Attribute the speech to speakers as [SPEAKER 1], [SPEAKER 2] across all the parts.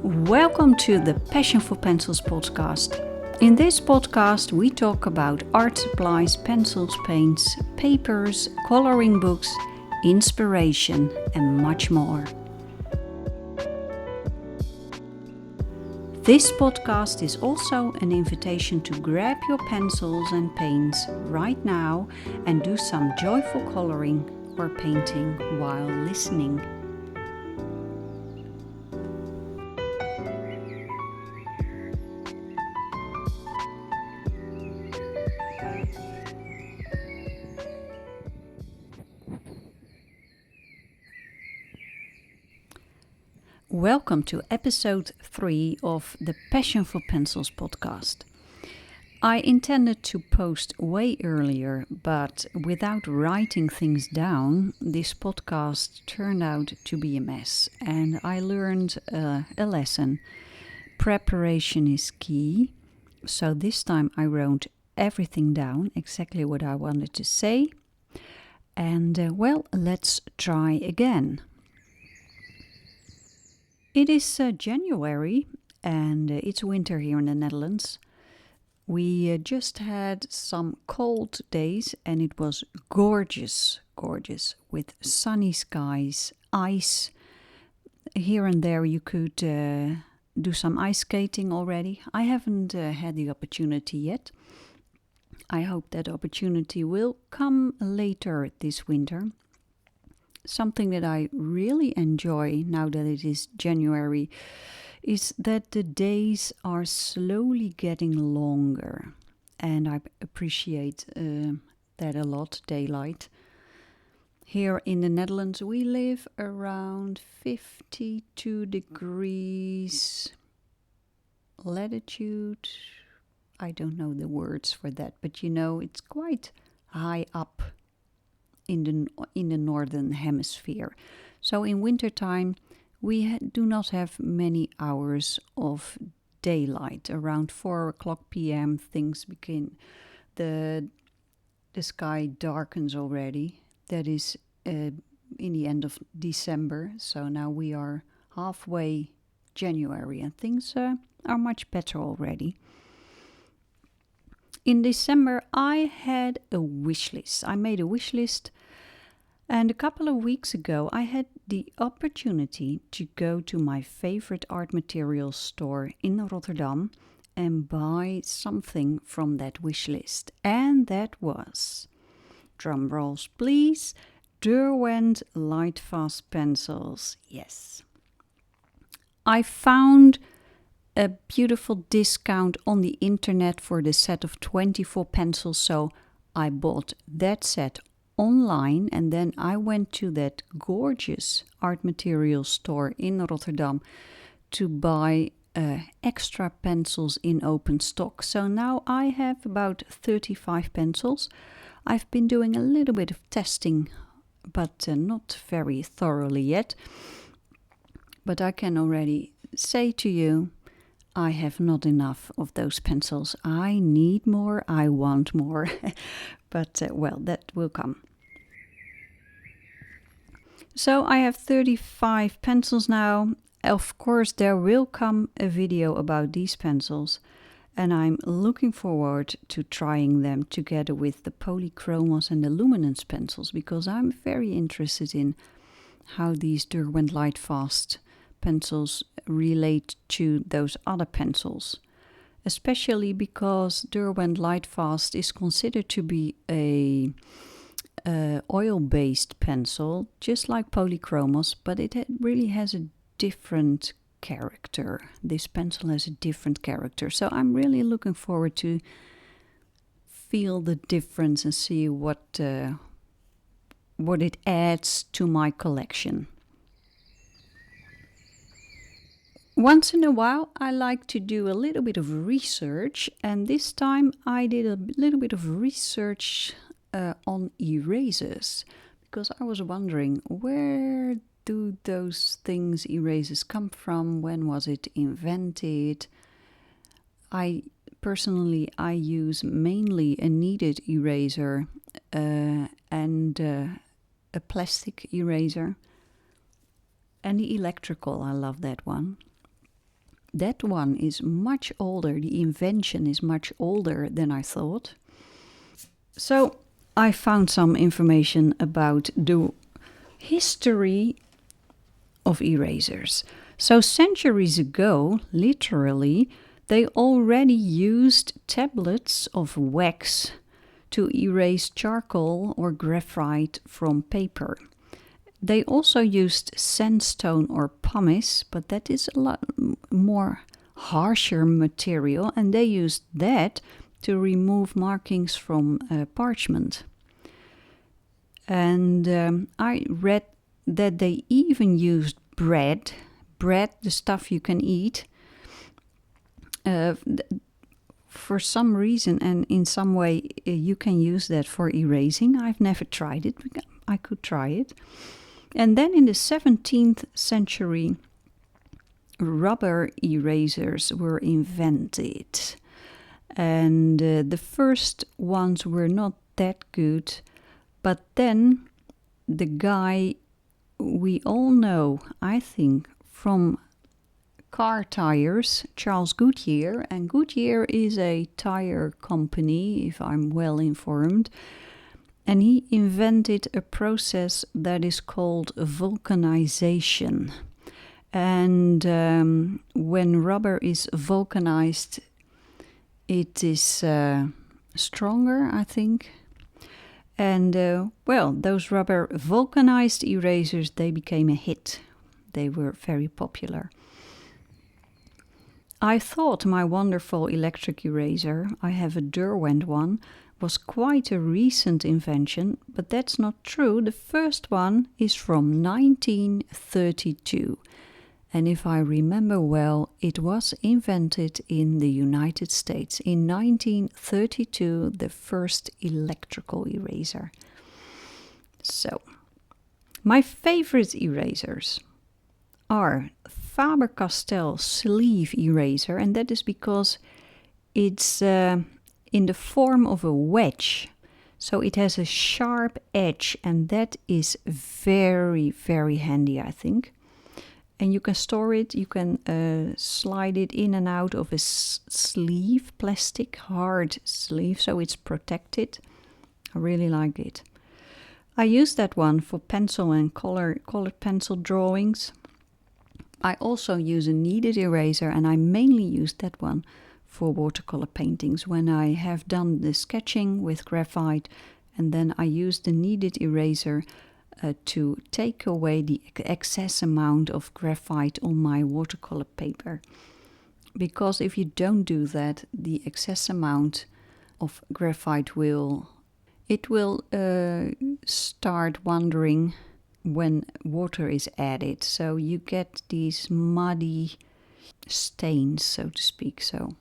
[SPEAKER 1] Welcome to the Passion for Pencils podcast. In this podcast, we talk about art supplies, pencils, paints, papers, coloring books, inspiration, and much more. This podcast is also an invitation to grab your pencils and paints right now and do some joyful coloring or painting while listening. Welcome to episode 3 of the Passion for Pencils podcast. I intended to post way earlier, but without writing things down, this podcast turned out to be a mess, and I learned a lesson. Preparation is key, so this time I wrote everything down, exactly what I wanted to say, and let's try again. It is January and it's winter here in the Netherlands. We just had some cold days and it was gorgeous with sunny skies, ice. Here and there you could do some ice skating already. I haven't had the opportunity yet. I hope that opportunity will come later this winter. Something that I really enjoy now that it is January is that the days are slowly getting longer, and I appreciate that a lot, daylight. Here in the Netherlands we live around 52 degrees latitude. I don't know the words for that, but it's quite high up in the northern hemisphere. So in wintertime we do not have many hours of daylight. Around 4 o'clock p.m. things begin, the sky darkens already. That is in the end of December, so now we are halfway January and things are much better already. In December, I had a wish list. I made a wish list, and a couple of weeks ago, I had the opportunity to go to my favorite art materials store in Rotterdam and buy something from that wish list. And that was, drum rolls please, Derwent Lightfast pencils. Yes. I found a beautiful discount on the internet for the set of 24 pencils, so I bought that set online and then I went to that gorgeous art materials store in Rotterdam to buy extra pencils in open stock. So now I have about 35 pencils. I've been doing a little bit of testing, but not very thoroughly yet. But I can already say to you, I have not enough of those pencils. I need more, I want more, but that will come. So I have 35 pencils now. Of course, there will come a video about these pencils, and I'm looking forward to trying them together with the polychromos and the luminance pencils, because I'm very interested in how these Derwent Lightfast pencils relate to those other pencils, especially because Derwent Lightfast is considered to be a oil-based pencil, just like polychromos, but it really has a different character. This pencil has a different character, so I'm really looking forward to feel the difference and see what it adds to my collection. Once in a while, I like to do a little bit of research, and this time I did a little bit of research on erasers, because I was wondering, where do those erasers come from? When was it invented? I use mainly a kneaded eraser and a plastic eraser, and the Elektrical, I love that one. that one is much older. The invention is much older than I thought. So I found some information about the history of erasers. So centuries ago, literally, they already used tablets of wax to erase charcoal or graphite from paper. They also used sandstone or pumice, but that is a lot more harsher material, and they used that to remove markings from parchment. And I read that they even used bread, the stuff you can eat, for some reason and in some way you can use that for erasing. I've never tried it. I could try it. And then in the 17th century, rubber erasers were invented. And the first ones were not that good. But then the guy we all know, I think, from car tires, Charles Goodyear, and Goodyear is a tire company, if I'm well informed, and he invented a process that is called vulcanization. And when rubber is vulcanized, it is stronger, I think. And well, those rubber vulcanized erasers, they became a hit. They were very popular. I thought my wonderful electric eraser, I have a Derwent one, was quite a recent invention, but that's not true. The first one is from 1932. And if I remember well, it was invented in the United States. In 1932, the first electrical eraser. So, my favorite erasers are Faber Castell Sleeve eraser, and that is because it's in the form of a wedge. So it has a sharp edge, and that is very, very handy, I think. And you can store it, you can slide it in and out of a sleeve, plastic, hard sleeve, so it's protected. I really like it. I use that one for pencil and colored pencil drawings. I also use a kneaded eraser, and I mainly use that one for watercolor paintings when I have done the sketching with graphite, and then I use the kneaded eraser to take away the excess amount of graphite on my watercolor paper. Because if you don't do that, the excess amount of graphite will start wandering when water is added. So you get these muddy stains, so to speak. So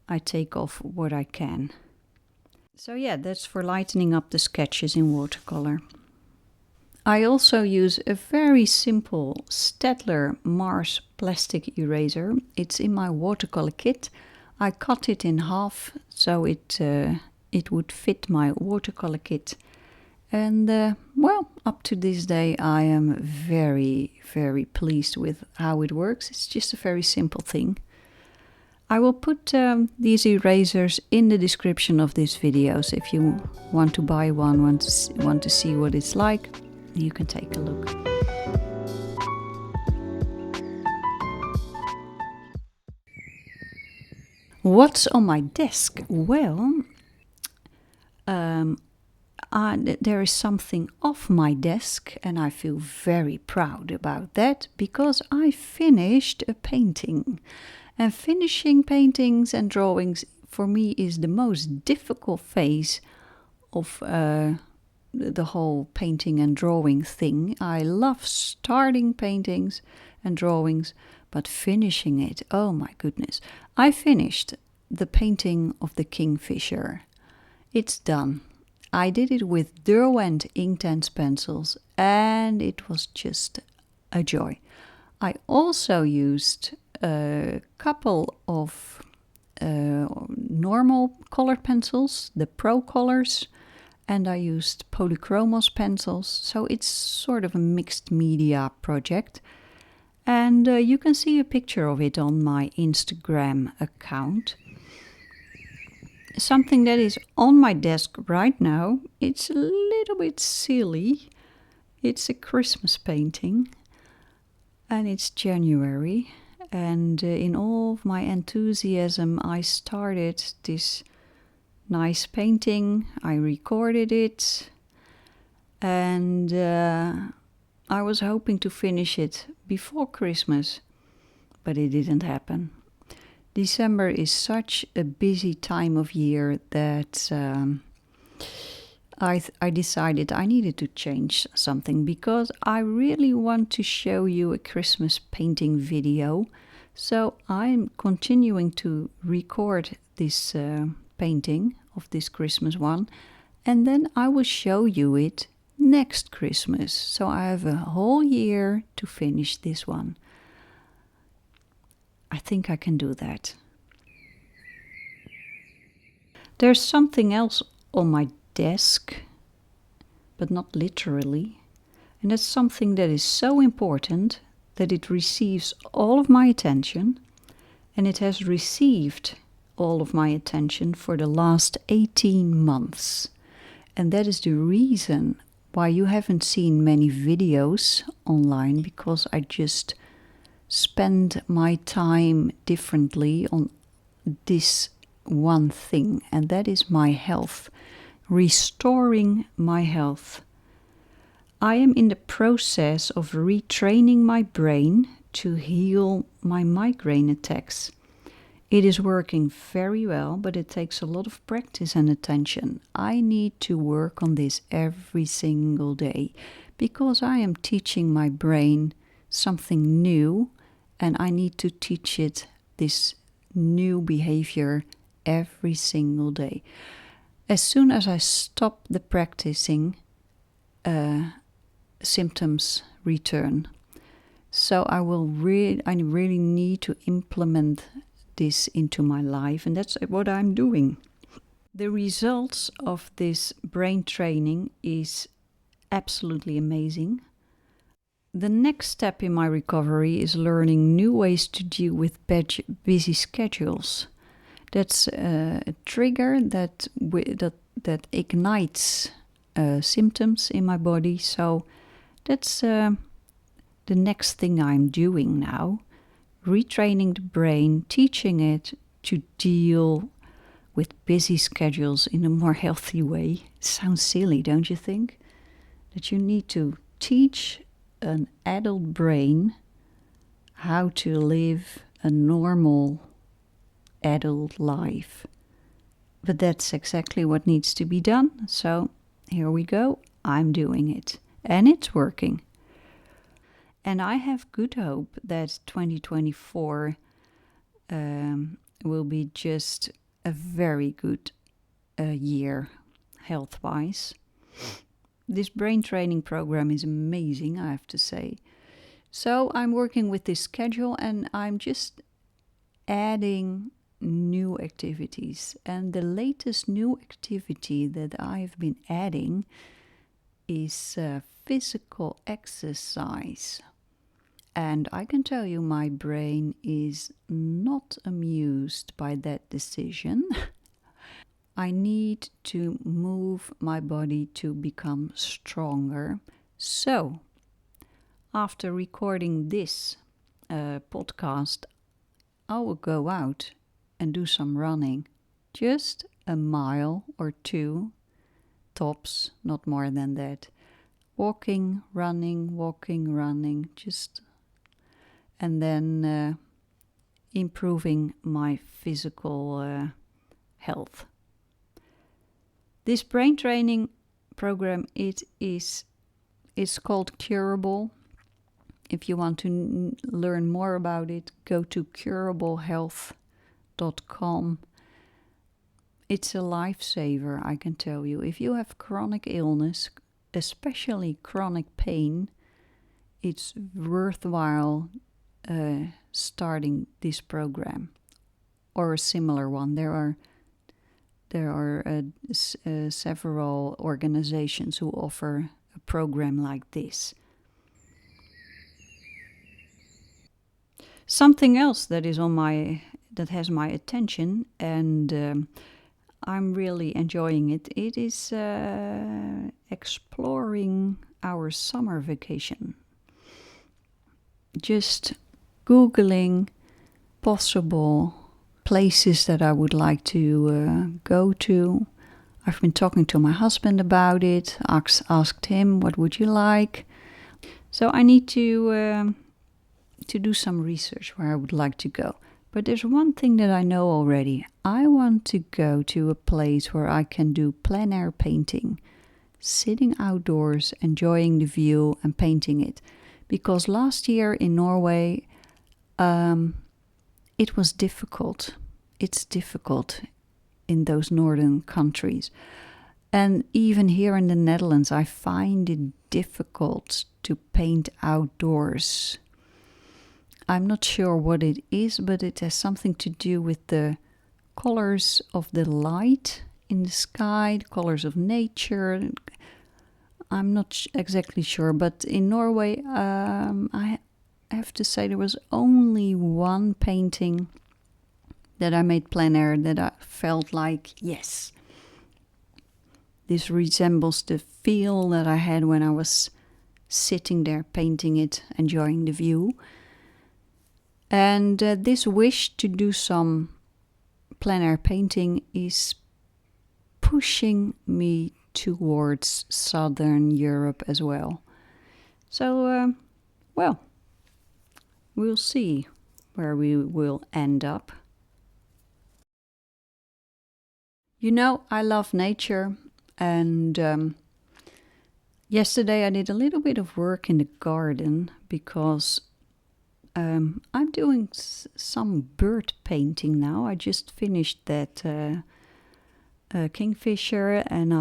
[SPEAKER 1] I take off what I can. So yeah, that's for lightening up the sketches in watercolor. I also use a very simple Staedtler Mars Plastic eraser. It's in my watercolor kit. I cut it in half so it would fit my watercolor kit. And well, up to this day I am very, very pleased with how it works. It's just a very simple thing. I will put these erasers in the description of this video, so if you want to buy one, want to see what it's like, you can take a look. What's on my desk? Well, there is something off my desk, and I feel very proud about that because I finished a painting. And finishing paintings and drawings for me is the most difficult phase of the whole painting and drawing thing. I love starting paintings and drawings, but finishing it, oh my goodness. I finished the painting of the kingfisher. It's done. I did it with Derwent Inktense pencils, and it was just a joy. I also used a couple of normal colored pencils, the Pro colors, and I used polychromos pencils, so it's sort of a mixed media project. And you can see a picture of it on my Instagram account. Something that is on my desk right now, it's a little bit silly. It's a Christmas painting, and it's January. And in all of my enthusiasm, I started this nice painting. I recorded it, and I was hoping to finish it before Christmas, but it didn't happen. December is such a busy time of year that I decided I needed to change something, because I really want to show you a Christmas painting video. So I'm continuing to record this painting of this Christmas one, and then I will show you it next Christmas. So I have a whole year to finish this one. I think I can do that. There's something else on my desk, but not literally. And that's something that is so important that it receives all of my attention, and it has received all of my attention for the last 18 months. And that is the reason why you haven't seen many videos online, because I just spend my time differently on this one thing, and that is my health, restoring my health. I am in the process of retraining my brain to heal my migraine attacks. It is working very well, but it takes a lot of practice and attention. I need to work on this every single day, because I am teaching my brain something new, and I need to teach it this new behavior every single day. As soon as I stop the practicing, symptoms return. So I really need to implement this into my life, and that's what I'm doing. The results of this brain training is absolutely amazing. The next step in my recovery is learning new ways to deal with busy schedules. That's a trigger that ignites symptoms in my body. So that's the next thing I'm doing now. Retraining the brain, teaching it to deal with busy schedules in a more healthy way. It sounds silly, don't you think? That you need to teach an adult brain how to live a normal adult life. But that's exactly what needs to be done. So here we go. I'm doing it, and it's working. And I have good hope that 2024 will be just a very good year health-wise. This brain training program is amazing, I have to say. So I'm working with this schedule, and I'm just adding new activities. And the latest new activity that I've been adding is physical exercise. And I can tell you my brain is not amused by that decision. I need to move my body to become stronger. So, after recording this podcast, I will go out and do some running. Just a mile or two, tops, not more than that. Walking, running, just... And then improving my physical health. This brain training program, it's called Curable. If you want to learn more about it, go to curablehealth.com. It's a lifesaver, I can tell you. If you have chronic illness, especially chronic pain, it's worthwhile starting this program or a similar one. There are several organizations who offer a program like this. Something else that has my attention, and I'm really enjoying it. It is exploring our summer vacation. Just Googling possible places that I would like to go to. I've been talking to my husband about it, asked him, what would you like? So I need to do some research where I would like to go. But there's one thing that I know already. I want to go to a place where I can do plein air painting, sitting outdoors, enjoying the view and painting it. Because last year in Norway, it was difficult. It's difficult in those northern countries. And even here in the Netherlands, I find it difficult to paint outdoors. I'm not sure what it is, but it has something to do with the colors of the light in the sky, the colors of nature. I'm not exactly sure, but in Norway, I have to say there was only one painting that I made plein air that I felt like, yes, this resembles the feel that I had when I was sitting there painting it, enjoying the view. And this wish to do some plein air painting is pushing me towards Southern Europe as well. So, well, we'll see where we will end up. You know, I love nature, and yesterday I did a little bit of work in the garden because I'm doing some bird painting now. I just finished that kingfisher, and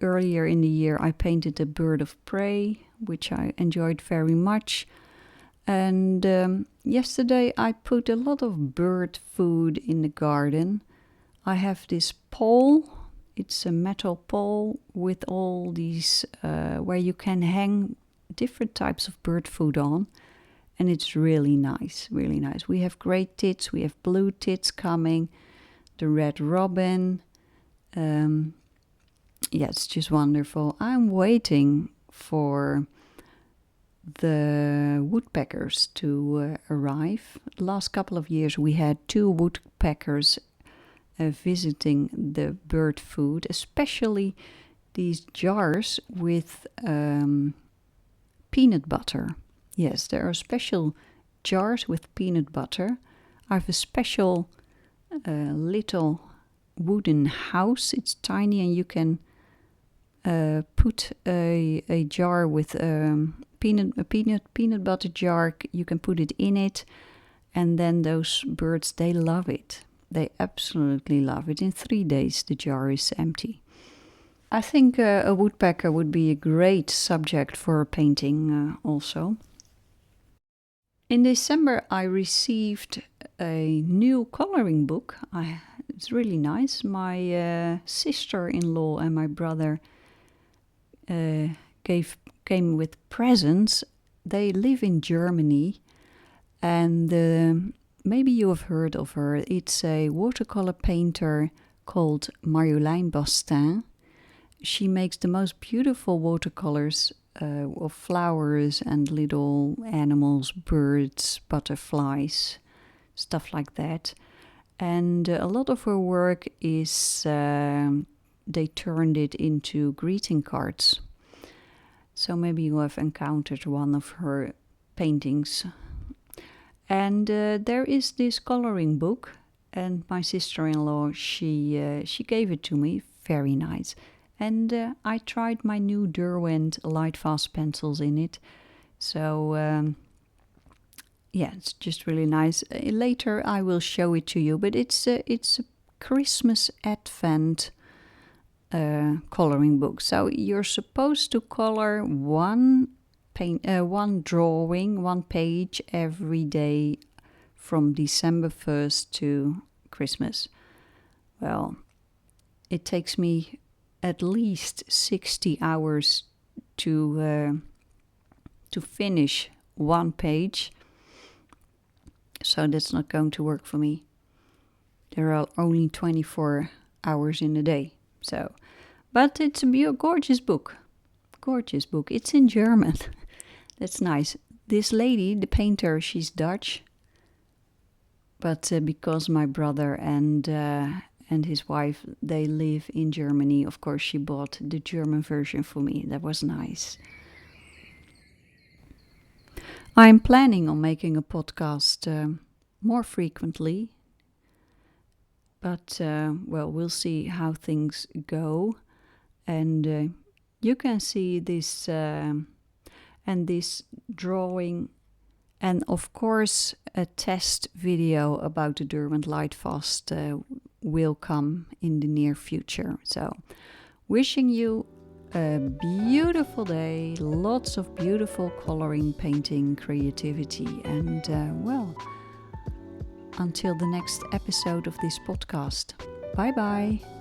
[SPEAKER 1] earlier in the year I painted a bird of prey, which I enjoyed very much. And yesterday I put a lot of bird food in the garden. I have this pole. It's a metal pole with all these where you can hang different types of bird food on. And it's really nice, really nice. We have grey tits, we have blue tits coming, the red robin. Yeah, it's just wonderful. I'm waiting for the woodpeckers to arrive. The last couple of years we had 2 woodpeckers visiting the bird food, especially these jars with peanut butter. Yes, there are special jars with peanut butter. I have a special little wooden house. It's tiny, and you can put a jar with peanut butter jar. You can put it in it, and then those birds, they love it. They absolutely love it. In 3 days, the jar is empty. I think a woodpecker would be a great subject for a painting also. In December, I received a new coloring book. It's really nice. My sister-in-law and my brother came with presents. They live in Germany, and maybe you have heard of her. It's a watercolor painter called Marjolein Bastin. She makes the most beautiful watercolors of flowers and little animals, birds, butterflies, stuff like that. And a lot of her work is, they turned it into greeting cards. So maybe you have encountered one of her paintings. And there is this coloring book, and my sister-in-law, she gave it to me. Very nice. And I tried my new Derwent Lightfast pencils in it. So, yeah, it's just really nice. Later I will show it to you, but it's a Christmas Advent coloring book. So you're supposed to color one drawing, one page every day from December 1st to Christmas. Well, it takes me at least 60 hours to finish one page. So that's not going to work for me. There are only 24 hours in a day. But it's a gorgeous book. Gorgeous book. It's in German. That's nice. This lady, the painter, she's Dutch. But because my brother and his wife, they live in Germany, of course she bought the German version for me. That was nice. I'm planning on making a podcast more frequently. But, we'll see how things go. And you can see this and this drawing, and of course a test video about the Derwent Lightfast will come in the near future. So wishing you a beautiful day, lots of beautiful coloring, painting, creativity, and until the next episode of this podcast. Bye bye.